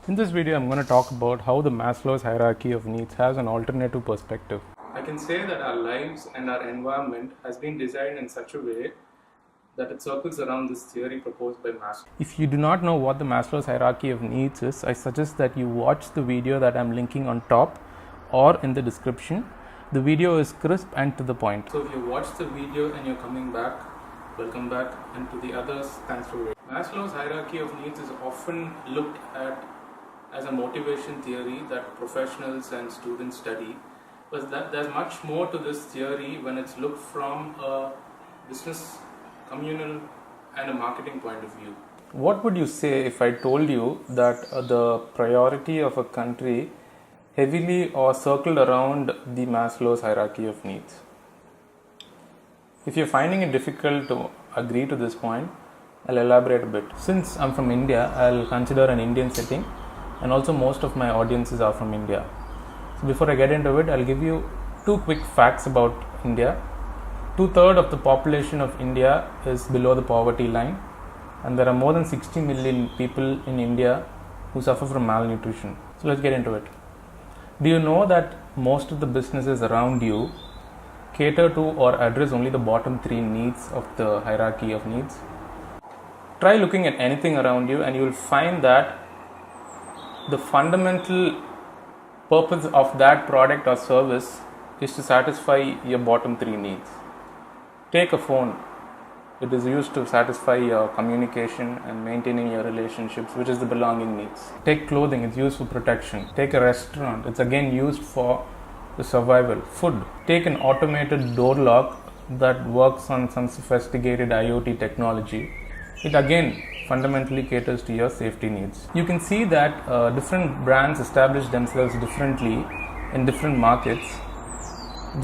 In this video, I'm going to talk about how the Maslow's hierarchy of needs has an alternative perspective. I can say that our lives and our environment has been designed in such a way that it circles around this theory proposed by Maslow. If you do not know what the Maslow's hierarchy of needs is, I suggest that you watch the video that I'm linking on top or in the description. The video is crisp and to the point. So if you watch the video and you're coming back, welcome back, and to the others, thanks for waiting. Maslow's hierarchy of needs is often looked at as a motivation theory that professionals and students study, but that there's much more to this theory when it's looked from a business, communal, and a marketing point of view. What would you say if I told you that the priority of a country heavily or circled around the Maslow's hierarchy of needs? If you're finding it difficult to agree to this point, I'll elaborate a bit. Since I'm from India, I'll consider an Indian setting, and also most of my audiences are from India. So before I get into it, I'll give you two quick facts about India. 2/3 of the population of India is below the poverty line, and there are more than 60 million people in India who suffer from malnutrition. So let's get into it. Do you know that most of the businesses around you cater to or address only the bottom 3 needs of the hierarchy of needs? Try looking at anything around you and you will find that the fundamental purpose of that product or service is to satisfy your bottom 3 needs. Take a phone. It is used to satisfy your communication and maintaining your relationships, which is the belonging needs. Take clothing. It's used for protection. Take a restaurant. It's again used for the survival. Food. Take an automated door lock that works on some sophisticated IoT technology. It again fundamentally caters to your safety needs. You can see that different brands establish themselves differently in different markets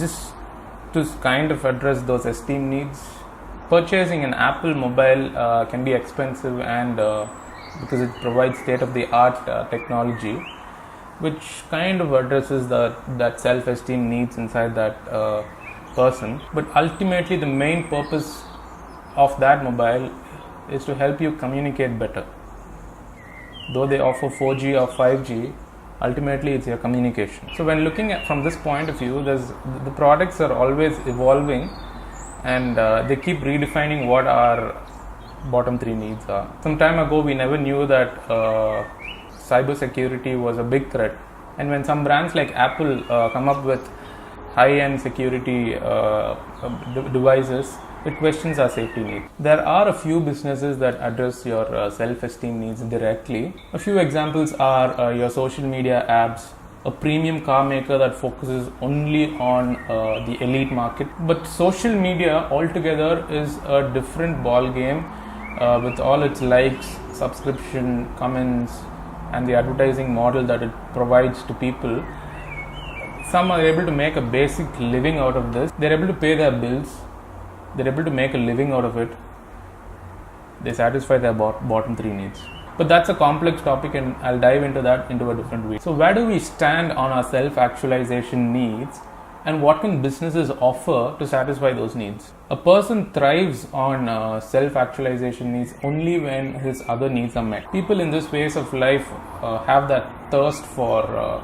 just to kind of address those esteem needs. Purchasing an Apple mobile can be expensive, and because it provides state-of-the-art technology, which kind of addresses that self-esteem needs inside that person. But ultimately, the main purpose of that mobile is to help you communicate better. Though they offer 4G or 5G, ultimately it's your communication. So when looking at from this point of view, the products are always evolving, and they keep redefining what our bottom 3 needs are. Some time ago, we never knew that cybersecurity was a big threat, and when some brands like Apple come up with high-end security devices, it questions our safety needs. There are a few businesses that address your self-esteem needs directly. A few examples are your social media apps, a premium car maker that focuses only on the elite market. But social media altogether is a different ball game with all its likes, subscription, comments, and the advertising model that it provides to people. Some are able to make a basic living out of this. They're able to pay their bills. They're able to make a living out of it. They satisfy their bottom 3 needs. But that's a complex topic, and I'll dive into that into a different way. So where do we stand on our self-actualization needs, and what can businesses offer to satisfy those needs? A person thrives on self-actualization needs only when his other needs are met. People in this phase of life have that thirst for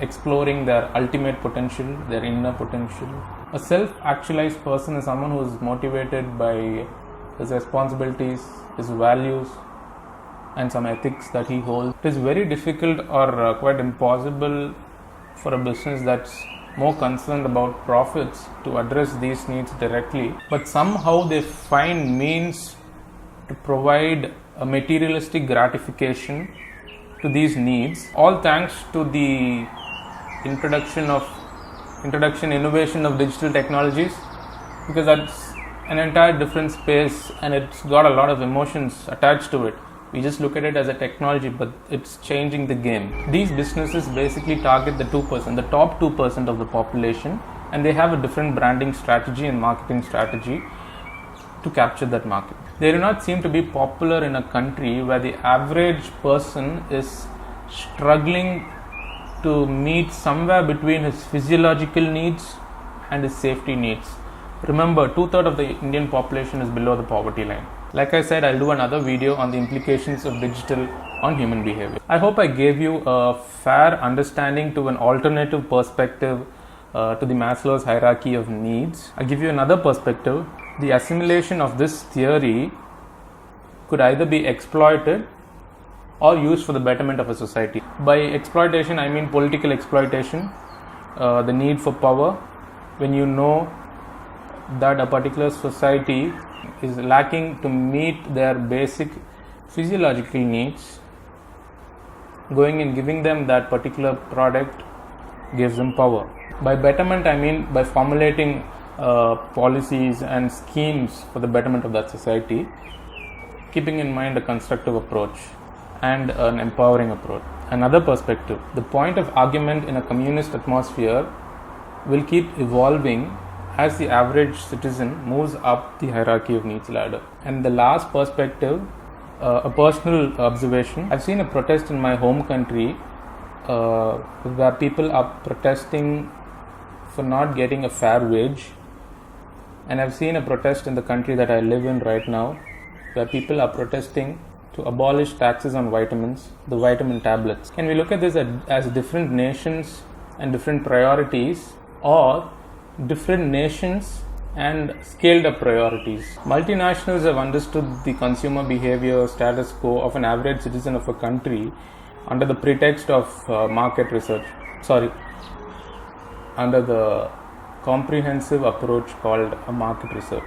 exploring their ultimate potential, their inner potential. A self-actualized person is someone who is motivated by his responsibilities, his values, and some ethics that he holds. It is very difficult or quite impossible for a business that's more concerned about profits to address these needs directly, but somehow they find means to provide a materialistic gratification to these needs, all thanks to the innovation of digital technologies, because that's an entire different space and it's got a lot of emotions attached to it. We just look at it as a technology, but it's changing the game. These businesses basically target the top 2% of the population, and they have a different branding strategy and marketing strategy to capture that market. They do not seem to be popular in a country where the average person is struggling to meet somewhere between his physiological needs and his safety needs. Remember, 2/3 of the Indian population is below the poverty line. Like I said, I'll do another video on the implications of digital on human behavior. I hope I gave you a fair understanding to an alternative perspective to the Maslow's hierarchy of needs. I'll give you another perspective. The assimilation of this theory could either be exploited or used for the betterment of a society. By exploitation, I mean political exploitation, the need for power. When you know that a particular society is lacking to meet their basic physiological needs, going and giving them that particular product gives them power. By betterment, I mean by formulating policies and schemes for the betterment of that society, keeping in mind a constructive approach and an empowering approach. Another perspective, the point of argument in a communist atmosphere will keep evolving as the average citizen moves up the hierarchy of needs ladder. And the last perspective, a personal observation. I've seen a protest in my home country where people are protesting for not getting a fair wage, and I've seen a protest in the country that I live in right now where people are protesting to abolish taxes on vitamins, the vitamin tablets. Can we look at this as different nations and different priorities, or different nations and scaled up priorities? Multinationals have understood the consumer behavior status quo of an average citizen of a country under the pretext of market research. Under the comprehensive approach called a market research.